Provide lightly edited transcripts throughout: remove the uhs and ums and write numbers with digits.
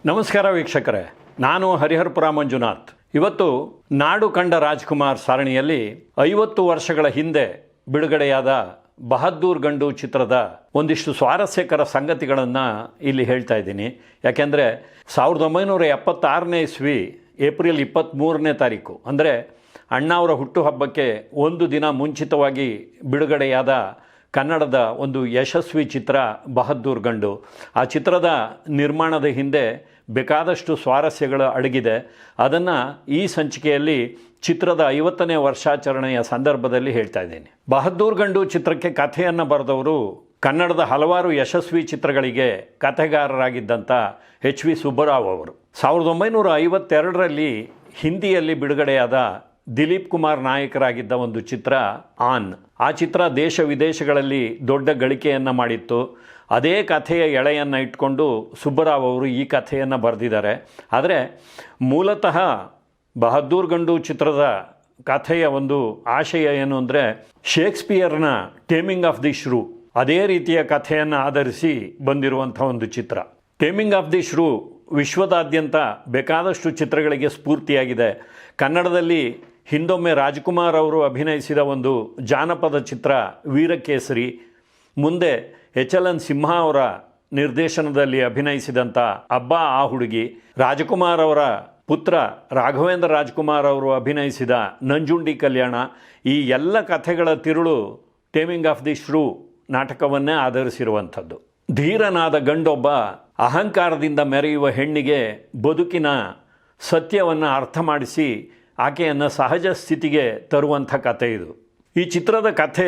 ನಮಸ್ಕಾರ ವೀಕ್ಷಕರೇ, ನಾನು ಹರಿಹರಪುರ ಮಂಜುನಾಥ್. ಇವತ್ತು ನಾಡು ಕಂಡ ರಾಜ್ಕುಮಾರ್ ಸರಣಿಯಲ್ಲಿ 50 ವರ್ಷಗಳ ಹಿಂದೆ ಬಿಡುಗಡೆಯಾದ ಬಹದ್ದೂರ್ ಗಂಡು ಚಿತ್ರದ ಒಂದಿಷ್ಟು ಸ್ವಾರಸ್ಯಕರ ಸಂಗತಿಗಳನ್ನು ಇಲ್ಲಿ ಹೇಳ್ತಾ ಇದ್ದೀನಿ. ಯಾಕೆಂದರೆ 1976ನೇ ಇಸ್ವಿ ಏಪ್ರಿಲ್ 23ನೇ ತಾರೀಕು ಅಂದರೆ ಅಣ್ಣಾವರ ಹುಟ್ಟುಹಬ್ಬಕ್ಕೆ ಒಂದು ದಿನ ಮುಂಚಿತವಾಗಿ ಬಿಡುಗಡೆಯಾದ ಕನ್ನಡದ ಒಂದು ಯಶಸ್ವಿ ಚಿತ್ರ ಬಹದ್ದೂರ್ ಗಂಡು. ಆ ಚಿತ್ರದ ನಿರ್ಮಾಣದ ಹಿಂದೆ ಬೇಕಾದಷ್ಟು ಸ್ವಾರಸ್ಯಗಳು ಅಡಗಿದೆ. ಅದನ್ನು ಈ ಸಂಚಿಕೆಯಲ್ಲಿ ಚಿತ್ರದ 50ನೇ ವರ್ಷಾಚರಣೆಯ ಸಂದರ್ಭದಲ್ಲಿ ಹೇಳ್ತಾ ಇದ್ದೀನಿ. ಬಹದ್ದೂರ್ ಗಂಡು ಚಿತ್ರಕ್ಕೆ ಕಥೆಯನ್ನು ಬರೆದವರು ಕನ್ನಡದ ಹಲವಾರು ಯಶಸ್ವಿ ಚಿತ್ರಗಳಿಗೆ ಕಥೆಗಾರರಾಗಿದ್ದಂಥ HV ಸುಬ್ಬರಾವ್ ಅವರು. 1952ರಲ್ಲಿ ಹಿಂದಿಯಲ್ಲಿ ಬಿಡುಗಡೆಯಾದ ದಿಲೀಪ್ ಕುಮಾರ್ ನಾಯಕರಾಗಿದ್ದ ಒಂದು ಚಿತ್ರ ಆನ್. ಆ ಚಿತ್ರ ದೇಶ ವಿದೇಶಗಳಲ್ಲಿ ದೊಡ್ಡ ಗಳಿಕೆಯನ್ನು ಮಾಡಿತ್ತು. ಅದೇ ಕಥೆಯ ಎಳೆಯನ್ನು ಇಟ್ಕೊಂಡು ಸುಬ್ಬರಾವ್ ಅವರು ಈ ಕಥೆಯನ್ನು ಬರೆದಿದ್ದಾರೆ. ಆದರೆ ಮೂಲತಃ ಬಹದ್ದೂರ್ ಗಂಡು ಚಿತ್ರದ ಕಥೆಯ ಒಂದು ಆಶಯ ಏನು ಅಂದರೆ, ಶೇಕ್ಸ್ಪಿಯರ್ನ ಟೇಮಿಂಗ್ ಆಫ್ ದಿ ಶ್ರೂ ಅದೇ ರೀತಿಯ ಕಥೆಯನ್ನು ಆಧರಿಸಿ ಬಂದಿರುವಂಥ ಒಂದು ಚಿತ್ರ. ಟೇಮಿಂಗ್ ಆಫ್ ದಿ ಶ್ರೂ ವಿಶ್ವದಾದ್ಯಂತ ಬೇಕಾದಷ್ಟು ಚಿತ್ರಗಳಿಗೆ ಸ್ಫೂರ್ತಿಯಾಗಿದೆ. ಕನ್ನಡದಲ್ಲಿ ಹಿಂದೊಮ್ಮೆ ರಾಜ್ಕುಮಾರ್ ಅವರು ಅಭಿನಯಿಸಿದ ಒಂದು ಜಾನಪದ ಚಿತ್ರ ವೀರಕೇಸರಿ, ಮುಂದೆ HLN ಸಿಂಹ ಅವರ ನಿರ್ದೇಶನದಲ್ಲಿ ಅಭಿನಯಿಸಿದಂಥ ಅಬ್ಬಾ ಆ ಹುಡುಗಿ, ರಾಜಕುಮಾರ್ ಅವರ ಪುತ್ರ ರಾಘವೇಂದ್ರ ರಾಜ್ಕುಮಾರ್ ಅವರು ಅಭಿನಯಿಸಿದ ನಂಜುಂಡಿ ಕಲ್ಯಾಣ, ಈ ಎಲ್ಲ ಕಥೆಗಳ ತಿರುಳು ಟೇಮಿಂಗ್ ಆಫ್ ದಿ ಶ್ರೂ ನಾಟಕವನ್ನೇ ಆಧರಿಸಿರುವಂಥದ್ದು. ಧೀರನಾದ ಗಂಡೊಬ್ಬ ಅಹಂಕಾರದಿಂದ ಮೆರೆಯುವ ಹೆಣ್ಣಿಗೆ ಬದುಕಿನ ಸತ್ಯವನ್ನು ಅರ್ಥ ಮಾಡಿಸಿ ಆಕೆಯನ್ನು ಸಹಜ ಸ್ಥಿತಿಗೆ ತರುವಂಥ ಕಥೆ ಇದು. ಈ ಚಿತ್ರದ ಕಥೆ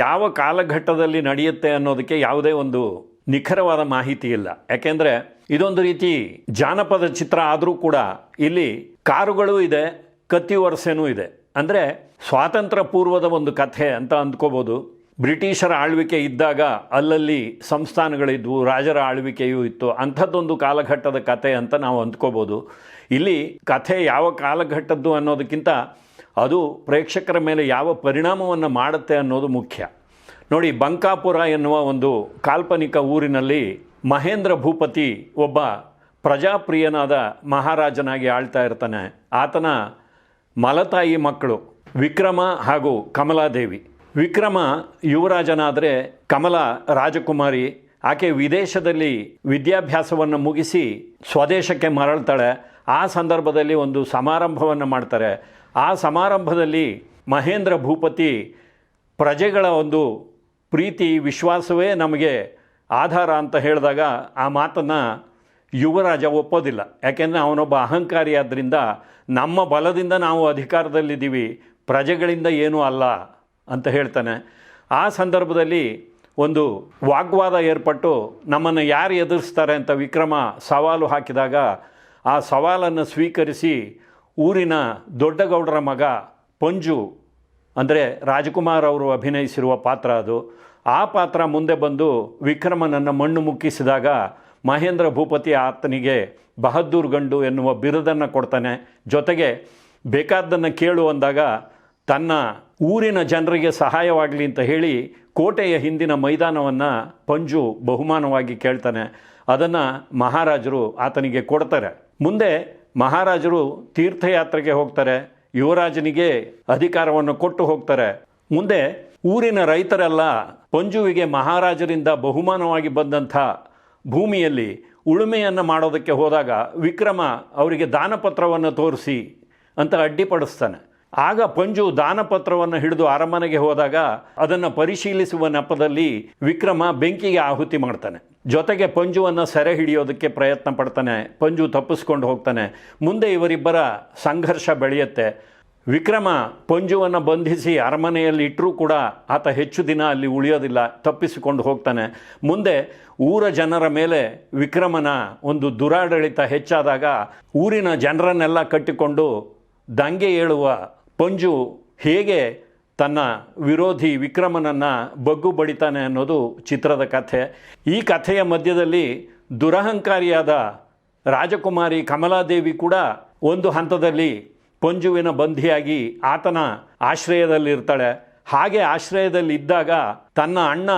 ಯಾವ ಕಾಲಘಟ್ಟದಲ್ಲಿ ನಡೆಯುತ್ತೆ ಅನ್ನೋದಕ್ಕೆ ಯಾವುದೇ ಒಂದು ನಿಖರವಾದ ಮಾಹಿತಿ ಇಲ್ಲ. ಯಾಕೆಂದರೆ ಇದೊಂದು ರೀತಿ ಜಾನಪದ ಚಿತ್ರ ಆದರೂ ಕೂಡ ಇಲ್ಲಿ ಕಾರುಗಳು ಇದೆ, ಕತ್ತಿ ವರಸೆನೂ ಇದೆ. ಅಂದರೆ ಸ್ವಾತಂತ್ರ್ಯ ಪೂರ್ವದ ಒಂದು ಕಥೆ ಅಂತ ಅಂದ್ಕೋಬೋದು. ಬ್ರಿಟಿಷರ ಆಳ್ವಿಕೆ ಇದ್ದಾಗ ಅಲ್ಲಲ್ಲಿ ಸಂಸ್ಥಾನಗಳಿದ್ವು, ರಾಜರ ಆಳ್ವಿಕೆಯೂ ಇತ್ತು. ಅಂಥದ್ದೊಂದು ಕಾಲಘಟ್ಟದ ಕಥೆ ಅಂತ ನಾವು ಅಂದ್ಕೋಬೋದು. ಇಲ್ಲಿ ಕಥೆ ಯಾವ ಕಾಲಘಟ್ಟದ್ದು ಅನ್ನೋದಕ್ಕಿಂತ ಅದು ಪ್ರೇಕ್ಷಕರ ಮೇಲೆ ಯಾವ ಪರಿಣಾಮವನ್ನು ಮಾಡುತ್ತೆ ಅನ್ನೋದು ಮುಖ್ಯ. ನೋಡಿ, ಬಂಕಾಪುರ ಎನ್ನುವ ಒಂದು ಕಾಲ್ಪನಿಕ ಊರಿನಲ್ಲಿ ಮಹೇಂದ್ರ ಭೂಪತಿ ಒಬ್ಬ ಪ್ರಜಾಪ್ರಿಯನಾದ ಮಹಾರಾಜನಾಗಿ ಆಳ್ತಾ ಇರ್ತಾನೆ. ಆತನ ಮಲತಾಯಿ ಮಕ್ಕಳು ವಿಕ್ರಮ ಹಾಗೂ ಕಮಲಾದೇವಿ. ವಿಕ್ರಮ ಯುವರಾಜನಾದರೆ ಕಮಲಾ ರಾಜಕುಮಾರಿ. ಆಕೆ ವಿದೇಶದಲ್ಲಿ ವಿದ್ಯಾಭ್ಯಾಸವನ್ನು ಮುಗಿಸಿ ಸ್ವದೇಶಕ್ಕೆ ಮರಳ್ತಾಳೆ. ಆ ಸಂದರ್ಭದಲ್ಲಿ ಒಂದು ಸಮಾರಂಭವನ್ನು ಮಾಡ್ತಾರೆ. ಆ ಸಮಾರಂಭದಲ್ಲಿ ಮಹೇಂದ್ರ ಭೂಪತಿ ಪ್ರಜೆಗಳ ಒಂದು ಪ್ರೀತಿ ವಿಶ್ವಾಸವೇ ನಮಗೆ ಆಧಾರ ಅಂತ ಹೇಳಿದಾಗ ಆ ಮಾತನ್ನು ಯುವರಾಜ ಒಪ್ಪೋದಿಲ್ಲ. ಯಾಕೆಂದರೆ ಅವನೊಬ್ಬ ಅಹಂಕಾರಿ. ಆದ್ದರಿಂದ ನಮ್ಮ ಬಲದಿಂದ ನಾವು ಅಧಿಕಾರದಲ್ಲಿದ್ದೀವಿ, ಪ್ರಜೆಗಳಿಂದ ಏನೂ ಅಲ್ಲ ಅಂತ ಹೇಳ್ತಾನೆ. ಆ ಸಂದರ್ಭದಲ್ಲಿ ಒಂದು ವಾಗ್ವಾದ ಏರ್ಪಟ್ಟು ನಮ್ಮನ್ನು ಯಾರು ಎದುರಿಸ್ತಾರೆ ಅಂತ ವಿಕ್ರಮ ಸವಾಲು ಹಾಕಿದಾಗ ಆ ಸವಾಲನ್ನು ಸ್ವೀಕರಿಸಿ ಊರಿನ ದೊಡ್ಡಗೌಡರ ಮಗ ಪಂಜು, ಅಂದರೆ ರಾಜ್ಕುಮಾರ್ ಅವರು ಅಭಿನಯಿಸಿರುವ ಪಾತ್ರ ಅದು, ಆ ಪಾತ್ರ ಮುಂದೆ ಬಂದು ವಿಕ್ರಮನನ್ನು ಮಣ್ಣು ಮುಕ್ಕಿಸಿದಾಗ ಮಹೇಂದ್ರ ಭೂಪತಿ ಆತನಿಗೆ ಬಹದ್ದೂರ್ ಗಂಡು ಎನ್ನುವ ಬಿರುದನ್ನು ಕೊಡ್ತಾನೆ. ಜೊತೆಗೆ ಬೇಕಾದ್ದನ್ನು ಕೇಳು ಅಂದಾಗ ತನ್ನ ಊರಿನ ಜನರಿಗೆ ಸಹಾಯವಾಗಲಿ ಅಂತ ಹೇಳಿ ಕೋಟೆಯ ಹಿಂದಿನ ಮೈದಾನವನ್ನು ಪಂಜು ಬಹುಮಾನವಾಗಿ ಕೇಳ್ತಾನೆ. ಅದನ್ನು ಮಹಾರಾಜರು ಆತನಿಗೆ ಕೊಡ್ತಾರೆ. ಮುಂದೆ ಮಹಾರಾಜರು ತೀರ್ಥಯಾತ್ರೆಗೆ ಹೋಗ್ತಾರೆ. ಯುವರಾಜನಿಗೆ ಅಧಿಕಾರವನ್ನು ಕೊಟ್ಟು ಹೋಗ್ತಾರೆ. ಮುಂದೆ ಊರಿನ ರೈತರೆಲ್ಲ ಪಂಜುವಿಗೆ ಮಹಾರಾಜರಿಂದ ಬಹುಮಾನವಾಗಿ ಬಂದಂಥ ಭೂಮಿಯಲ್ಲಿ ಉಳುಮೆಯನ್ನು ಮಾಡೋದಕ್ಕೆ ಹೋದಾಗ ವಿಕ್ರಮ ಅವರಿಗೆ ದಾನಪತ್ರವನ್ನು ತೋರಿಸಿ ಅಂತ ಅಡ್ಡಿಪಡಿಸ್ತಾನೆ. ಆಗ ಪಂಜು ದಾನಪತ್ರವನ್ನು ಹಿಡಿದು ಅರಮನೆಗೆ ಹೋದಾಗ ಅದನ್ನು ಪರಿಶೀಲಿಸುವ ನೆಪದಲ್ಲಿ ವಿಕ್ರಮ ಬೆಂಕಿಗೆ ಆಹುತಿ ಮಾಡ್ತಾನೆ. ಜೊತೆಗೆ ಪಂಜುವನ್ನು ಸೆರೆ ಹಿಡಿಯೋದಕ್ಕೆ ಪ್ರಯತ್ನ ಪಡ್ತಾನೆ. ಪಂಜು ತಪ್ಪಿಸ್ಕೊಂಡು ಹೋಗ್ತಾನೆ. ಮುಂದೆ ಇವರಿಬ್ಬರ ಸಂಘರ್ಷ ಬೆಳೆಯುತ್ತೆ. ವಿಕ್ರಮ ಪಂಜುವನ್ನು ಬಂಧಿಸಿ ಅರಮನೆಯಲ್ಲಿ ಇಟ್ಟರೂ ಕೂಡ ಆತ ಹೆಚ್ಚು ದಿನ ಅಲ್ಲಿ ಉಳಿಯೋದಿಲ್ಲ, ತಪ್ಪಿಸಿಕೊಂಡು ಹೋಗ್ತಾನೆ. ಮುಂದೆ ಊರ ಜನರ ಮೇಲೆ ವಿಕ್ರಮನ ಒಂದು ದುರಾಡಳಿತ ಹೆಚ್ಚಾದಾಗ ಊರಿನ ಜನರನ್ನೆಲ್ಲ ಕಟ್ಟಿಕೊಂಡು ದಂಗೆ ಏಳುವ ಪಂಜು ಹೇಗೆ ತನ್ನ ವಿರೋಧಿ ವಿಕ್ರಮನನ್ನು ಬಗ್ಗು ಬಡಿತಾನೆ ಅನ್ನೋದು ಚಿತ್ರದ ಕಥೆ. ಈ ಕಥೆಯ ಮಧ್ಯದಲ್ಲಿ ದುರಹಂಕಾರಿಯಾದ ರಾಜಕುಮಾರಿ ಕಮಲಾದೇವಿ ಕೂಡ ಒಂದು ಹಂತದಲ್ಲಿ ಪಂಜುವಿನ ಬಂಧಿಯಾಗಿ ಆತನ ಆಶ್ರಯದಲ್ಲಿರ್ತಾಳೆ. ಹಾಗೆ ಆಶ್ರಯದಲ್ಲಿದ್ದಾಗ ತನ್ನ ಅಣ್ಣ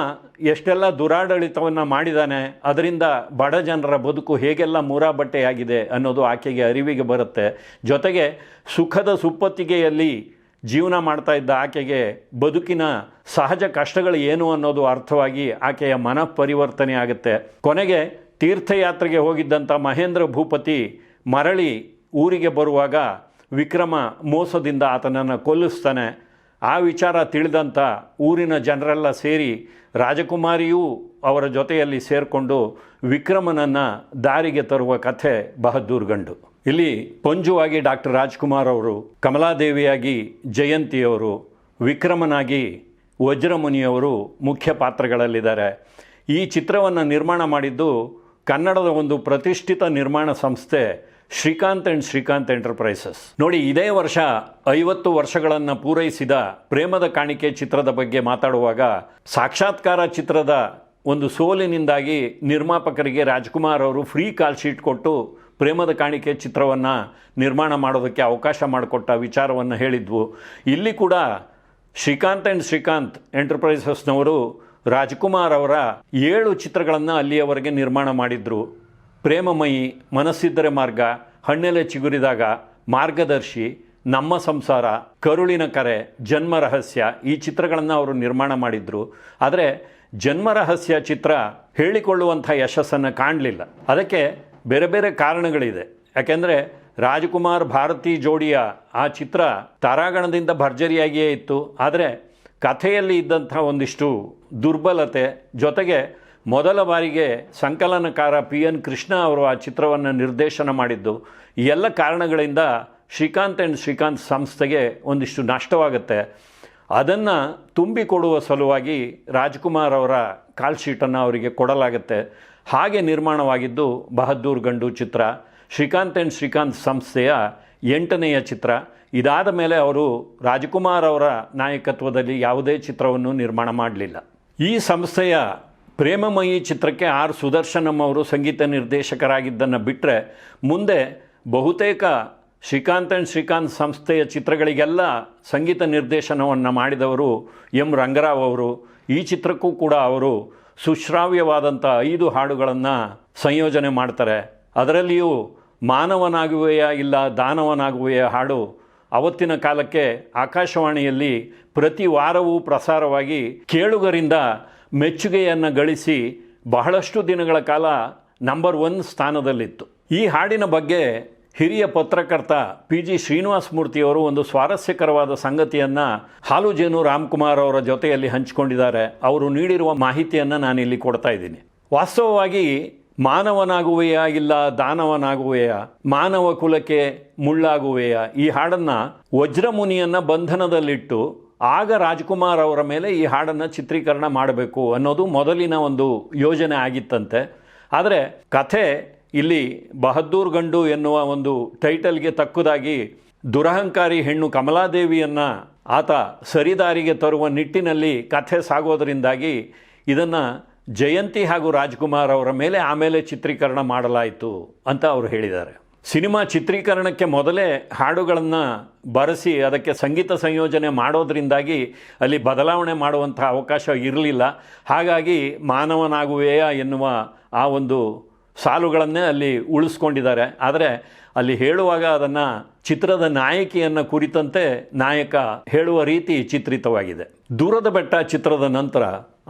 ಎಷ್ಟೆಲ್ಲ ದುರಾಡಳಿತವನ್ನು ಮಾಡಿದ್ದಾನೆ, ಅದರಿಂದ ಬಡ ಜನರ ಬದುಕು ಹೇಗೆಲ್ಲ ಮೂರಾಬಟ್ಟೆಯಾಗಿದೆ ಅನ್ನೋದು ಆಕೆಗೆ ಅರಿವಿಗೆ ಬರುತ್ತೆ. ಜೊತೆಗೆ ಸುಖದ ಸುಪ್ಪತ್ತಿಗೆಯಲ್ಲಿ ಜೀವನ ಮಾಡ್ತಾ ಇದ್ದ ಆಕೆಗೆ ಬದುಕಿನ ಸಹಜ ಕಷ್ಟಗಳು ಏನು ಅನ್ನೋದು ಅರ್ಥವಾಗಿ ಆಕೆಯ ಮನಃಪರಿವರ್ತನೆ ಆಗುತ್ತೆ. ಕೊನೆಗೆ ತೀರ್ಥಯಾತ್ರೆಗೆ ಹೋಗಿದ್ದಂಥ ಮಹೇಂದ್ರ ಭೂಪತಿ ಮರಳಿ ಊರಿಗೆ ಬರುವಾಗ ವಿಕ್ರಮ ಮೋಸದಿಂದ ಆತನನ್ನು ಕೊಲ್ಲಿಸ್ತಾನೆ. ಆ ವಿಚಾರ ತಿಳಿದಂಥ ಊರಿನ ಜನರೆಲ್ಲ ಸೇರಿ ರಾಜಕುಮಾರಿಯೂ ಅವರ ಜೊತೆಯಲ್ಲಿ ಸೇರಿಕೊಂಡು ವಿಕ್ರಮನನ್ನು ದಾರಿಗೆ ತರುವ ಕಥೆ ಬಹದ್ದೂರ್ ಗಂಡು. ಇಲ್ಲಿ ಪಂಜುವಾಗಿ ಡಾಕ್ಟರ್ ರಾಜ್ಕುಮಾರ್ ಅವರು, ಕಮಲಾದೇವಿಯಾಗಿ ಜಯಂತಿಯವರು, ವಿಕ್ರಮನಾಗಿ ವಜ್ರಮುನಿಯವರು ಮುಖ್ಯ ಪಾತ್ರಗಳಲ್ಲಿದ್ದಾರೆ. ಈ ಚಿತ್ರವನ್ನು ನಿರ್ಮಾಣ ಮಾಡಿದ್ದು ಕನ್ನಡದ ಒಂದು ಪ್ರತಿಷ್ಠಿತ ನಿರ್ಮಾಣ ಸಂಸ್ಥೆ ಶ್ರೀಕಾಂತ್ ಆ್ಯಂಡ್ ಶ್ರೀಕಾಂತ್ ಎಂಟರ್ಪ್ರೈಸಸ್. ನೋಡಿ, ಇದೇ ವರ್ಷ 50 ವರ್ಷಗಳನ್ನು ಪೂರೈಸಿದ ಪ್ರೇಮದ ಕಾಣಿಕೆ ಚಿತ್ರದ ಬಗ್ಗೆ ಮಾತಾಡುವಾಗ ಸಾಕ್ಷಾತ್ಕಾರ ಚಿತ್ರದ ಒಂದು ಸೋಲಿನಿಂದಾಗಿ ನಿರ್ಮಾಪಕರಿಗೆ ರಾಜ್ಕುಮಾರ್ ಅವರು ಫ್ರೀ ಕಾಲ್ ಶೀಟ್ ಕೊಟ್ಟು ಪ್ರೇಮದ ಕಾಣಿಕೆ ಚಿತ್ರವನ್ನು ನಿರ್ಮಾಣ ಮಾಡೋದಕ್ಕೆ ಅವಕಾಶ ಮಾಡಿಕೊಟ್ಟ ವಿಚಾರವನ್ನು ಹೇಳಿದ್ವು. ಇಲ್ಲಿ ಕೂಡ ಶ್ರೀಕಾಂತ್ ಆ್ಯಂಡ್ ಶ್ರೀಕಾಂತ್ ಎಂಟರ್ಪ್ರೈಸಸ್ನವರು ರಾಜ್ಕುಮಾರ್ ಅವರ 7 ಚಿತ್ರಗಳನ್ನು ಅಲ್ಲಿಯವರೆಗೆ ನಿರ್ಮಾಣ ಮಾಡಿದ್ರು. ಪ್ರೇಮಮಯಿ, ಮನಸ್ಸಿದ್ದರೆ ಮಾರ್ಗ, ಹಣ್ಣೆಲೆ ಚಿಗುರಿದಾಗ, ಮಾರ್ಗದರ್ಶಿ, ನಮ್ಮ ಸಂಸಾರ, ಕರುಳಿನ ಕರೆ, ಜನ್ಮ ರಹಸ್ಯ ಈ ಚಿತ್ರಗಳನ್ನು ಅವರು ನಿರ್ಮಾಣ ಮಾಡಿದ್ರು. ಆದರೆ ಜನ್ಮ ರಹಸ್ಯ ಚಿತ್ರ ಹೇಳಿಕೊಳ್ಳುವಂಥ ಯಶಸ್ಸನ್ನು ಕಾಣಲಿಲ್ಲ. ಅದಕ್ಕೆ ಬೇರೆ ಬೇರೆ ಕಾರಣಗಳಿದೆ. ಯಾಕೆಂದರೆ ರಾಜ್ಕುಮಾರ್ ಭಾರತಿ ಜೋಡಿಯ ಆ ಚಿತ್ರ ತಾರಾಗಣದಿಂದ ಭರ್ಜರಿಯಾಗಿಯೇ ಇತ್ತು. ಆದರೆ ಕಥೆಯಲ್ಲಿ ಇದ್ದಂಥ ಒಂದಿಷ್ಟು ದುರ್ಬಲತೆ, ಜೊತೆಗೆ ಮೊದಲ ಬಾರಿಗೆ ಸಂಕಲನಕಾರ PN ಕೃಷ್ಣ ಅವರು ಆ ಚಿತ್ರವನ್ನು ನಿರ್ದೇಶನ ಮಾಡಿದ್ದು, ಈ ಎಲ್ಲ ಕಾರಣಗಳಿಂದ ಶ್ರೀಕಾಂತ್ ಆ್ಯಂಡ್ ಶ್ರೀಕಾಂತ್ ಸಂಸ್ಥೆಗೆ ಒಂದಿಷ್ಟು ನಷ್ಟವಾಗುತ್ತೆ. ಅದನ್ನು ತುಂಬಿಕೊಡುವ ಸಲುವಾಗಿ ರಾಜ್ಕುಮಾರ್ ಅವರ ಕಾಲ್ ಶೀಟನ್ನು ಅವರಿಗೆ ಕೊಡಲಾಗುತ್ತೆ. ಹಾಗೆ ನಿರ್ಮಾಣವಾಗಿದ್ದು ಬಹದ್ದೂರ್ ಗಂಡು ಚಿತ್ರ, ಶ್ರೀಕಾಂತ್ ಆ್ಯಂಡ್ ಶ್ರೀಕಾಂತ್ ಸಂಸ್ಥೆಯ 8ನೆಯ ಚಿತ್ರ. ಇದಾದ ಮೇಲೆ ಅವರು ರಾಜ್ಕುಮಾರ್ ಅವರ ನಾಯಕತ್ವದಲ್ಲಿ ಯಾವುದೇ ಚಿತ್ರವನ್ನು ನಿರ್ಮಾಣ ಮಾಡಲಿಲ್ಲ. ಈ ಸಂಸ್ಥೆಯ ಪ್ರೇಮಮಯಿ ಚಿತ್ರಕ್ಕೆ R ಸುದರ್ಶನಂ ಅವರು ಸಂಗೀತ ನಿರ್ದೇಶಕರಾಗಿದ್ದನ್ನು ಬಿಟ್ಟರೆ ಮುಂದೆ ಬಹುತೇಕ ಶ್ರೀಕಾಂತ್ ಆ್ಯಂಡ್ ಶ್ರೀಕಾಂತ್ ಸಂಸ್ಥೆಯ ಚಿತ್ರಗಳಿಗೆಲ್ಲ ಸಂಗೀತ ನಿರ್ದೇಶನವನ್ನು ಮಾಡಿದವರು M ರಂಗರಾವ್ ಅವರು. ಈ ಚಿತ್ರಕ್ಕೂ ಕೂಡ ಅವರು ಸುಶ್ರಾವ್ಯವಾದಂಥ 5 ಹಾಡುಗಳನ್ನು ಸಂಯೋಜನೆ ಮಾಡ್ತಾರೆ. ಅದರಲ್ಲಿಯೂ ಮಾನವನಾಗುವೆಯ ಇಲ್ಲ ದಾನವನಾಗುವೆಯ ಹಾಡು ಅವತ್ತಿನ ಕಾಲಕ್ಕೆ ಆಕಾಶವಾಣಿಯಲ್ಲಿ ಪ್ರತಿ ವಾರವೂ ಪ್ರಸಾರವಾಗಿ ಕೇಳುಗರಿಂದ ಮೆಚ್ಚುಗೆಯನ್ನು ಗಳಿಸಿ ಬಹಳಷ್ಟು ದಿನಗಳ ಕಾಲ ನಂಬರ್ 1 ಸ್ಥಾನದಲ್ಲಿತ್ತು. ಈ ಹಾಡಿನ ಬಗ್ಗೆ ಹಿರಿಯ ಪತ್ರಕರ್ತ PG ಶ್ರೀನಿವಾಸ ಮೂರ್ತಿಯವರು ಒಂದು ಸ್ವಾರಸ್ಯಕರವಾದ ಸಂಗತಿಯನ್ನು ಹಾಲುಜೇನು ರಾಮ್ಕುಮಾರ್ ಅವರ ಜೊತೆಯಲ್ಲಿ ಹಂಚಿಕೊಂಡಿದ್ದಾರೆ. ಅವರು ನೀಡಿರುವ ಮಾಹಿತಿಯನ್ನು ನಾನಿಲ್ಲಿ ಕೊಡ್ತಾ ಇದ್ದೀನಿ. ವಾಸ್ತವವಾಗಿ ಮಾನವನಾಗುವೆಯ ಇಲ್ಲ ದಾನವನಾಗುವೆಯ, ಮಾನವ ಕುಲಕ್ಕೆ ಮುಳ್ಳಾಗುವೆಯ ಈ ಹಾಡನ್ನು ವಜ್ರಮುನಿಯನ್ನು ಬಂಧನದಲ್ಲಿಟ್ಟು ಆಗ ರಾಜ್ಕುಮಾರ್ ಅವರ ಮೇಲೆ ಈ ಹಾಡನ್ನು ಚಿತ್ರೀಕರಣ ಮಾಡಬೇಕು ಅನ್ನೋದು ಮೊದಲಿನ ಒಂದು ಯೋಜನೆ ಆಗಿತ್ತಂತೆ. ಆದರೆ ಕಥೆ ಇಲ್ಲಿ ಬಹದ್ದೂರ್ ಗಂಡು ಎನ್ನುವ ಒಂದು ಟೈಟಲ್ಗೆ ತಕ್ಕುದಾಗಿ ದುರಹಂಕಾರಿ ಹೆಣ್ಣು ಕಮಲಾದೇವಿಯನ್ನು ಆತ ಸರಿದಾರಿಗೆ ತರುವ ನಿಟ್ಟಿನಲ್ಲಿ ಕಥೆ ಸಾಗೋದರಿಂದಾಗಿ ಇದನ್ನು ಜಯಂತಿ ಹಾಗೂ ರಾಜ್ಕುಮಾರ್ ಅವರ ಮೇಲೆ ಆಮೇಲೆ ಚಿತ್ರೀಕರಣ ಮಾಡಲಾಯಿತು ಅಂತ ಅವರು ಹೇಳಿದ್ದಾರೆ. ಸಿನಿಮಾ ಚಿತ್ರೀಕರಣಕ್ಕೆ ಮೊದಲೇ ಹಾಡುಗಳನ್ನು ಬರೆಸಿ ಅದಕ್ಕೆ ಸಂಗೀತ ಸಂಯೋಜನೆ ಮಾಡೋದರಿಂದಾಗಿ ಅಲ್ಲಿ ಬದಲಾವಣೆ ಮಾಡುವಂಥ ಅವಕಾಶ ಇರಲಿಲ್ಲ. ಹಾಗಾಗಿ ಮಾನವನಾಗುವೆಯ ಎನ್ನುವ ಆ ಒಂದು ಸಾಲುಗಳನ್ನೇ ಅಲ್ಲಿ ಉಳಿಸ್ಕೊಂಡಿದ್ದಾರೆ. ಆದರೆ ಅಲ್ಲಿ ಹೇಳುವಾಗ ಅದನ್ನು ಚಿತ್ರದ ನಾಯಕಿಯನ್ನು ಕುರಿತಂತೆ ನಾಯಕ ಹೇಳುವ ರೀತಿ ಚಿತ್ರಿತವಾಗಿದೆ. ದೂರದ ಬೆಟ್ಟ ಚಿತ್ರದ ನಂತರ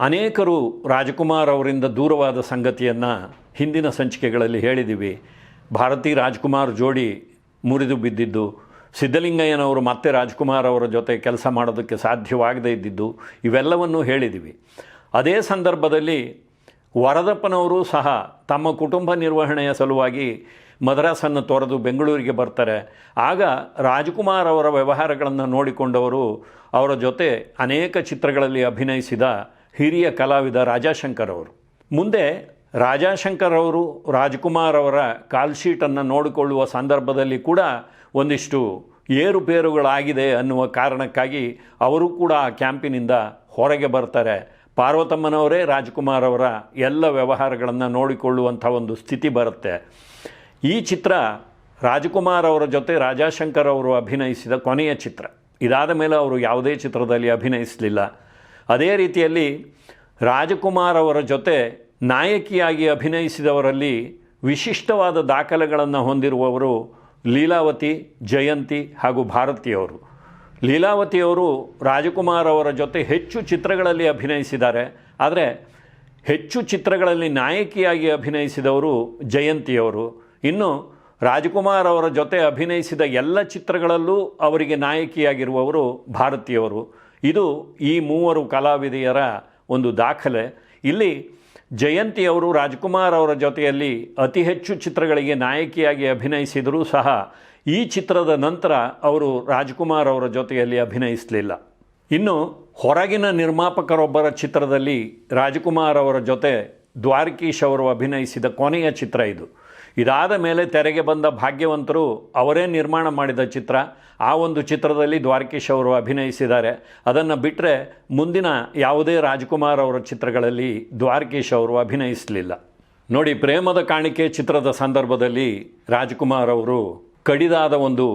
ಅನೇಕರು ರಾಜ್ಕುಮಾರ್ ಅವರಿಂದ ದೂರವಾದ ಸಂಗತಿಯನ್ನು ಹಿಂದಿನ ಸಂಚಿಕೆಗಳಲ್ಲಿ ಹೇಳಿದ್ದೀವಿ. ಭಾರತಿ ರಾಜ್ಕುಮಾರ್ ಜೋಡಿ ಮುರಿದು ಬಿದ್ದಿದ್ದು, ಸಿದ್ಧಲಿಂಗಯ್ಯನವರು ಮತ್ತೆ ರಾಜ್ಕುಮಾರ್ ಅವರ ಜೊತೆ ಕೆಲಸ ಮಾಡೋದಕ್ಕೆ ಸಾಧ್ಯವಾಗದೇ ಇದ್ದಿದ್ದು, ಇವೆಲ್ಲವನ್ನೂ ಹೇಳಿದ್ದೀವಿ. ಅದೇ ಸಂದರ್ಭದಲ್ಲಿ ವರದಪ್ಪನವರು ಸಹ ತಮ್ಮ ಕುಟುಂಬ ನಿರ್ವಹಣೆಯ ಸಲುವಾಗಿ ಮದ್ರಾಸನ್ನು ತೊರೆದು ಬೆಂಗಳೂರಿಗೆ ಬರ್ತಾರೆ. ಆಗ ರಾಜ್ಕುಮಾರ್ ಅವರ ವ್ಯವಹಾರಗಳನ್ನು ನೋಡಿಕೊಂಡವರು ಅವರ ಜೊತೆ ಅನೇಕ ಚಿತ್ರಗಳಲ್ಲಿ ಅಭಿನಯಿಸಿದ ಹಿರಿಯ ಕಲಾವಿದ ರಾಜಾಶಂಕರ್ ಅವರು. ಮುಂದೆ ರಾಜಾಶಂಕರ್ ಅವರು ರಾಜ್ಕುಮಾರ್ ಅವರ ಕಾಲ್ ಶೀಟನ್ನು ನೋಡಿಕೊಳ್ಳುವ ಸಂದರ್ಭದಲ್ಲಿ ಕೂಡ ಒಂದಿಷ್ಟು ಏರುಪೇರುಗಳಾಗಿದೆ ಅನ್ನುವ ಕಾರಣಕ್ಕಾಗಿ ಅವರು ಕೂಡ ಆ ಕ್ಯಾಂಪಿನಿಂದ ಹೊರಗೆ ಬರ್ತಾರೆ. ಪಾರ್ವತಮ್ಮನವರೇ ರಾಜ್ಕುಮಾರ್ ಅವರ ಎಲ್ಲ ವ್ಯವಹಾರಗಳನ್ನು ನೋಡಿಕೊಳ್ಳುವಂಥ ಒಂದು ಸ್ಥಿತಿ ಬರುತ್ತೆ. ಈ ಚಿತ್ರ ರಾಜ್ಕುಮಾರ್ ಅವರ ಜೊತೆ ರಾಜಾಶಂಕರ್ ಅವರು ಅಭಿನಯಿಸಿದ ಕೊನೆಯ ಚಿತ್ರ. ಇದಾದ ಮೇಲೆ ಅವರು ಯಾವುದೇ ಚಿತ್ರದಲ್ಲಿ ಅಭಿನಯಿಸಲಿಲ್ಲ. ಅದೇ ರೀತಿಯಲ್ಲಿ ರಾಜಕುಮಾರ್ ಅವರ ಜೊತೆ ನಾಯಕಿಯಾಗಿ ಅಭಿನಯಿಸಿದವರಲ್ಲಿ ವಿಶಿಷ್ಟವಾದ ದಾಖಲೆಗಳನ್ನು ಹೊಂದಿರುವವರು ಲೀಲಾವತಿ, ಜಯಂತಿ ಹಾಗೂ ಭಾರತಿಯವರು. ಲೀಲಾವತಿಯವರು ರಾಜಕುಮಾರ್ ಅವರ ಜೊತೆ ಹೆಚ್ಚು ಚಿತ್ರಗಳಲ್ಲಿ ಅಭಿನಯಿಸಿದ್ದಾರೆ. ಆದರೆ ಹೆಚ್ಚು ಚಿತ್ರಗಳಲ್ಲಿ ನಾಯಕಿಯಾಗಿ ಅಭಿನಯಿಸಿದವರು ಜಯಂತಿಯವರು. ಇನ್ನು ರಾಜಕುಮಾರ್ ಅವರ ಜೊತೆ ಅಭಿನಯಿಸಿದ ಎಲ್ಲ ಚಿತ್ರಗಳಲ್ಲೂ ಅವರಿಗೆ ನಾಯಕಿಯಾಗಿರುವವರು ಭಾರತಿಯವರು. ಇದು ಈ ಮೂವರು ಕಲಾವಿದೆಯರ ಒಂದು ದಾಖಲೆ. ಇಲ್ಲಿ ಜಯಂತಿಯವರು ರಾಜಕುಮಾರ್ ಅವರ ಜೊತೆಯಲ್ಲಿ ಅತಿ ಹೆಚ್ಚು ಚಿತ್ರಗಳಿಗೆ ನಾಯಕಿಯಾಗಿ ಅಭಿನಯಿಸಿದರೂ ಸಹ ಈ ಚಿತ್ರದ ನಂತರ ಅವರು ರಾಜಕುಮಾರ್ ಅವರ ಜೊತೆಯಲ್ಲಿ ಅಭಿನಯಿಸಲಿಲ್ಲ. ಇನ್ನು ಹೊರಗಿನ ನಿರ್ಮಾಪಕರೊಬ್ಬರ ಚಿತ್ರದಲ್ಲಿ ರಾಜಕುಮಾರ್ ಅವರ ಜೊತೆ ದ್ವಾರಕೀಶ್ ಅವರು ಅಭಿನಯಿಸಿದ ಕೊನೆಯ ಚಿತ್ರ ಇದು. ಇದಾದ ಮೇಲೆ ತೆರೆಗೆ ಬಂದ ಭಾಗ್ಯವಂತರು ಅವರೇ ನಿರ್ಮಾಣ ಮಾಡಿದ ಚಿತ್ರ. ಆ ಒಂದು ಚಿತ್ರದಲ್ಲಿ ದ್ವಾರಕೀಶ್ ಅವರು ಅಭಿನಯಿಸಿದ್ದಾರೆ. ಅದನ್ನು ಬಿಟ್ಟರೆ ಮುಂದಿನ ಯಾವುದೇ ರಾಜಕುಮಾರ್ ಅವರ ಚಿತ್ರಗಳಲ್ಲಿ ದ್ವಾರಕೀಶ್ ಅವರು ಅಭಿನಯಿಸಲಿಲ್ಲ. ನೋಡಿ, ಪ್ರೇಮದ ಕಾಣಿಕೆ ಚಿತ್ರದ ಸಂದರ್ಭದಲ್ಲಿ ರಾಜಕುಮಾರ್ ಅವರು ಕಡಿದಾದ ಒಂದು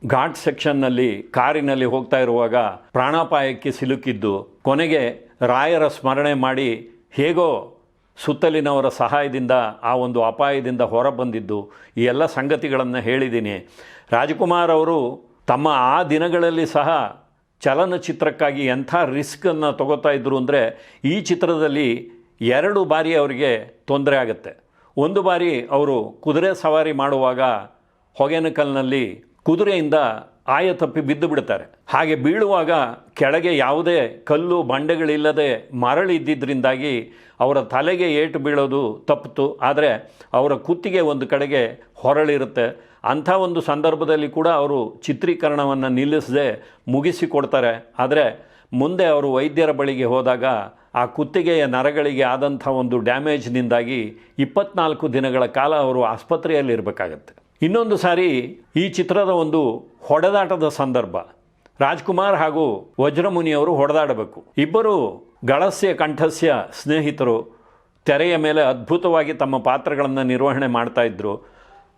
ಘಾಟ್ ಸೆಕ್ಷನ್ನಲ್ಲಿ ಕಾರಿನಲ್ಲಿ ಹೋಗ್ತಾ ಇರುವಾಗ ಪ್ರಾಣಾಪಾಯಕ್ಕೆ ಸಿಲುಕಿದ್ದು ಕೊನೆಗೆ ರಾಯರ ಸ್ಮರಣೆ ಮಾಡಿ ಹೇಗೋ ಸುತ್ತಲಿನವರ ಸಹಾಯದಿಂದ ಆ ಒಂದು ಅಪಾಯದಿಂದ ಹೊರಬಂದಿದ್ದು, ಈ ಎಲ್ಲ ಸಂಗತಿಗಳನ್ನು ಹೇಳಿದ್ದೀನಿ. ರಾಜಕುಮಾರ್ ಅವರು ತಮ್ಮ ಆ ದಿನಗಳಲ್ಲಿ ಸಹ ಚಲನಚಿತ್ರಕ್ಕಾಗಿ ಎಂಥ ರಿಸ್ಕನ್ನು ತಗೋತಾ ಇದ್ದರು ಅಂದರೆ, ಈ ಚಿತ್ರದಲ್ಲಿ 2 ಬಾರಿ ಅವರಿಗೆ ತೊಂದರೆ ಆಗುತ್ತೆ. ಒಂದು ಬಾರಿ ಅವರು ಕುದುರೆ ಸವಾರಿ ಮಾಡುವಾಗ ಹೊಗೆನಕಲ್ನಲ್ಲಿ ಕುದುರೆಯಿಂದ ಆಯ ತಪ್ಪಿ ಬಿದ್ದು ಬಿಡ್ತಾರೆ. ಹಾಗೆ ಬೀಳುವಾಗ ಕೆಳಗೆ ಯಾವುದೇ ಕಲ್ಲು ಬಂಡೆಗಳಿಲ್ಲದೆ ಮರಳಿದ್ದಿದ್ದರಿಂದಾಗಿ ಅವರ ತಲೆಗೆ ಏಟು ಬೀಳೋದು ತಪ್ಪಿತು. ಆದರೆ ಅವರ ಕುತ್ತಿಗೆ ಒಂದು ಕಡೆಗೆ ಹೊರಳಿರುತ್ತೆ. ಅಂಥ ಒಂದು ಸಂದರ್ಭದಲ್ಲಿ ಕೂಡ ಅವರು ಚಿತ್ರೀಕರಣವನ್ನು ನಿಲ್ಲಿಸದೆ ಮುಗಿಸಿಕೊಡ್ತಾರೆ. ಆದರೆ ಮುಂದೆ ಅವರು ವೈದ್ಯರ ಬಳಿಗೆ ಹೋದಾಗ ಆ ಕುತ್ತಿಗೆಯ ನರಗಳಿಗೆ ಆದಂಥ ಒಂದು ಡ್ಯಾಮೇಜ್ನಿಂದಾಗಿ 24 ದಿನಗಳ ಕಾಲ ಅವರು ಆಸ್ಪತ್ರೆಯಲ್ಲಿ ಇರಬೇಕಾಗತ್ತೆ. ಇನ್ನೊಂದು ಸಾರಿ ಈ ಚಿತ್ರದ ಒಂದು ಹೊಡೆದಾಟದ ಸಂದರ್ಭ. ರಾಜ್ಕುಮಾರ್ ಹಾಗೂ ವಜ್ರಮುನಿಯವರು ಹೊಡೆದಾಡಬೇಕು. ಇಬ್ಬರು ಗಳಸ್ಯ ಕಂಠಸ್ಯ ಸ್ನೇಹಿತರು. ತೆರೆಯ ಮೇಲೆ ಅದ್ಭುತವಾಗಿ ತಮ್ಮ ಪಾತ್ರಗಳನ್ನು ನಿರ್ವಹಣೆ ಮಾಡ್ತಾಯಿದ್ರು.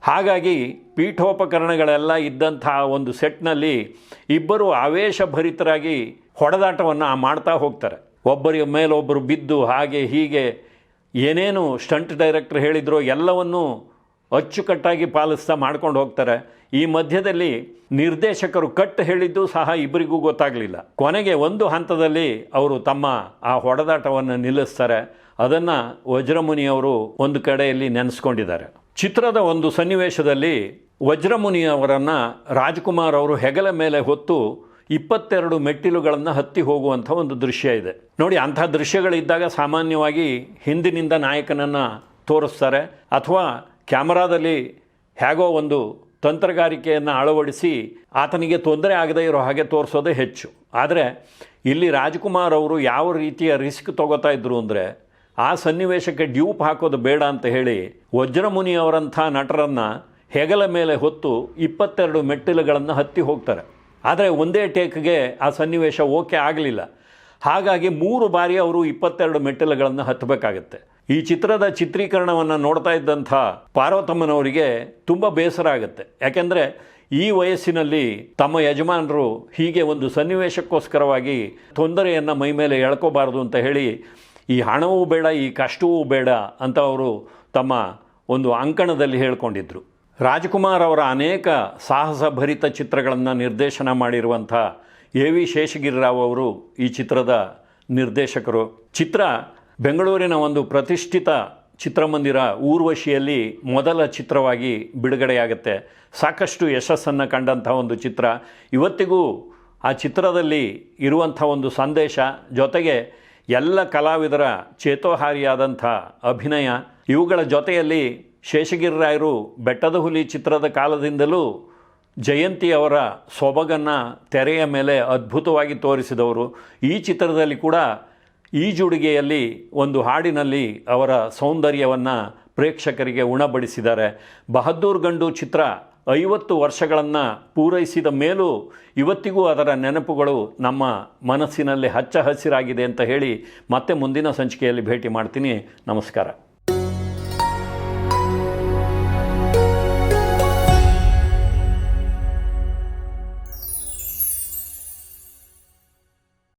ಹಾಗಾಗಿ ಪೀಠೋಪಕರಣಗಳೆಲ್ಲ ಇದ್ದಂತಹ ಒಂದು ಸೆಟ್ನಲ್ಲಿ ಇಬ್ಬರು ಆವೇಶಭರಿತರಾಗಿ ಹೊಡೆದಾಟವನ್ನು ಮಾಡ್ತಾ ಹೋಗ್ತಾರೆ. ಒಬ್ಬರ ಮೇಲೊಬ್ಬರು ಬಿದ್ದು ಹಾಗೆ ಹೀಗೆ ಏನೇನು ಸ್ಟಂಟ್ ಡೈರೆಕ್ಟರ್ ಹೇಳಿದ್ರೋ ಎಲ್ಲವನ್ನೂ ಅಚ್ಚುಕಟ್ಟಾಗಿ ಪಾಲಿಸ್ತಾ ಮಾಡ್ಕೊಂಡು ಹೋಗ್ತಾರೆ. ಈ ಮಧ್ಯದಲ್ಲಿ ನಿರ್ದೇಶಕರು ಕಟ್ ಹೇಳಿದ್ದು ಸಹ ಇಬ್ಬರಿಗೂ ಗೊತ್ತಾಗಲಿಲ್ಲ. ಕೊನೆಗೆ ಒಂದು ಹಂತದಲ್ಲಿ ಅವರು ತಮ್ಮ ಆ ಹೊಡೆದಾಟವನ್ನು ನಿಲ್ಲಿಸ್ತಾರೆ. ಅದನ್ನು ವಜ್ರಮುನಿಯವರು ಒಂದು ಕಡೆಯಲ್ಲಿ ನೆನೆಸ್ಕೊಂಡಿದ್ದಾರೆ. ಚಿತ್ರದ ಒಂದು ಸನ್ನಿವೇಶದಲ್ಲಿ ವಜ್ರಮುನಿಯವರನ್ನು ರಾಜ್ಕುಮಾರ್ ಅವರು ಹೆಗಲ ಮೇಲೆ ಹೊತ್ತು 22 ಮೆಟ್ಟಿಲುಗಳನ್ನು ಹತ್ತಿ ಹೋಗುವಂಥ ಒಂದು ದೃಶ್ಯ ಇದೆ. ನೋಡಿ, ಅಂಥ ದೃಶ್ಯಗಳಿದ್ದಾಗ ಸಾಮಾನ್ಯವಾಗಿ ಹಿಂದಿನಿಂದ ನಾಯಕನನ್ನು ತೋರಿಸ್ತಾರೆ ಅಥವಾ ಕ್ಯಾಮರಾದಲ್ಲಿ ಹೇಗೋ ಒಂದು ತಂತ್ರಗಾರಿಕೆಯನ್ನು ಅಳವಡಿಸಿ ಆತನಿಗೆ ತೊಂದರೆ ಆಗದೇ ಇರೋ ಹಾಗೆ ತೋರಿಸೋದೇ ಹೆಚ್ಚು. ಆದರೆ ಇಲ್ಲಿ ರಾಜ್ಕುಮಾರ್ ಅವರು ಯಾವ ರೀತಿಯ ರಿಸ್ಕ್ ತೊಗೋತಾ ಇದ್ರು ಅಂದರೆ, ಆ ಸನ್ನಿವೇಶಕ್ಕೆ ಡ್ಯೂಪ್ ಹಾಕೋದು ಬೇಡ ಅಂತ ಹೇಳಿ ವಜ್ರಮುನಿಯವರಂಥ ನಟರನ್ನು ಹೆಗಲ ಮೇಲೆ ಹೊತ್ತು 22 ಮೆಟ್ಟಿಲುಗಳನ್ನು ಹತ್ತಿ ಹೋಗ್ತಾರೆ. ಆದರೆ ಒಂದೇ ಟೇಕ್ಗೆ ಆ ಸನ್ನಿವೇಶ ಓಕೆ ಆಗಲಿಲ್ಲ. ಹಾಗಾಗಿ 3 ಬಾರಿ ಅವರು 22 ಮೆಟ್ಟಿಲುಗಳನ್ನು ಹತ್ತಬೇಕಾಗತ್ತೆ. ಈ ಚಿತ್ರದ ಚಿತ್ರೀಕರಣವನ್ನು ನೋಡ್ತಾ ಇದ್ದಂಥ ಪಾರ್ವತಮ್ಮನವರಿಗೆ ತುಂಬ ಬೇಸರ ಆಗುತ್ತೆ. ಯಾಕೆಂದರೆ ಈ ವಯಸ್ಸಿನಲ್ಲಿ ತಮ್ಮ ಯಜಮಾನರು ಹೀಗೆ ಒಂದು ಸನ್ನಿವೇಶಕ್ಕೋಸ್ಕರವಾಗಿ ತೊಂದರೆಯನ್ನು ಮೈ ಮೇಲೆ ಎಳ್ಕೋಬಾರ್ದು ಅಂತ ಹೇಳಿ ಈ ಹಣವೂ ಬೇಡ, ಈ ಕಷ್ಟವೂ ಬೇಡ ಅಂತ ಅವರು ತಮ್ಮ ಒಂದು ಅಂಕಣದಲ್ಲಿ ಹೇಳ್ಕೊಂಡಿದ್ರು. ರಾಜ್ಕುಮಾರ್ ಅವರ ಅನೇಕ ಸಾಹಸಭರಿತ ಚಿತ್ರಗಳನ್ನು ನಿರ್ದೇಶನ ಮಾಡಿರುವಂಥ AV ಶೇಷಗಿರಿರಾವ್ ಅವರು ಈ ಚಿತ್ರದ ನಿರ್ದೇಶಕರು. ಚಿತ್ರ ಬೆಂಗಳೂರಿನ ಒಂದು ಪ್ರತಿಷ್ಠಿತ ಚಿತ್ರಮಂದಿರ ಊರ್ವಶಿಯಲ್ಲಿ ಮೊದಲ ಚಿತ್ರವಾಗಿ ಬಿಡುಗಡೆಯಾಗುತ್ತೆ. ಸಾಕಷ್ಟು ಯಶಸ್ಸನ್ನು ಕಂಡಂಥ ಒಂದು ಚಿತ್ರ. ಇವತ್ತಿಗೂ ಆ ಚಿತ್ರದಲ್ಲಿ ಇರುವಂಥ ಒಂದು ಸಂದೇಶ, ಜೊತೆಗೆ ಎಲ್ಲ ಕಲಾವಿದರ ಚೇತೋಹಾರಿಯಾದಂಥ ಅಭಿನಯ, ಇವುಗಳ ಜೊತೆಯಲ್ಲಿ ಶೇಷಗಿರಿರಾಯರು ಬೆಟ್ಟದ ಹುಲಿ ಚಿತ್ರದ ಕಾಲದಿಂದಲೂ ಜಯಂತಿ ಅವರ ಸೊಬಗನ್ನು ತೆರೆಯ ಮೇಲೆ ಅದ್ಭುತವಾಗಿ ತೋರಿಸಿದವರು. ಈ ಚಿತ್ರದಲ್ಲಿ ಕೂಡ ಈಜುಡುಗೆಯಲ್ಲಿ ಒಂದು ಹಾಡಿನಲ್ಲಿ ಅವರ ಸೌಂದರ್ಯವನ್ನು ಪ್ರೇಕ್ಷಕರಿಗೆ ಉಣಬಡಿಸಿದ್ದಾರೆ. ಬಹದ್ದೂರ್ ಗಂಡು ಚಿತ್ರ 50 ವರ್ಷಗಳನ್ನು ಪೂರೈಸಿದ ಮೇಲೂ ಇವತ್ತಿಗೂ ಅದರ ನೆನಪುಗಳು ನಮ್ಮ ಮನಸ್ಸಿನಲ್ಲಿ ಹಚ್ಚ ಹಸಿರಾಗಿದೆ ಅಂತ ಹೇಳಿ ಮತ್ತೆ ಮುಂದಿನ ಸಂಚಿಕೆಯಲ್ಲಿ ಭೇಟಿ ಮಾಡ್ತೀನಿ. ನಮಸ್ಕಾರ.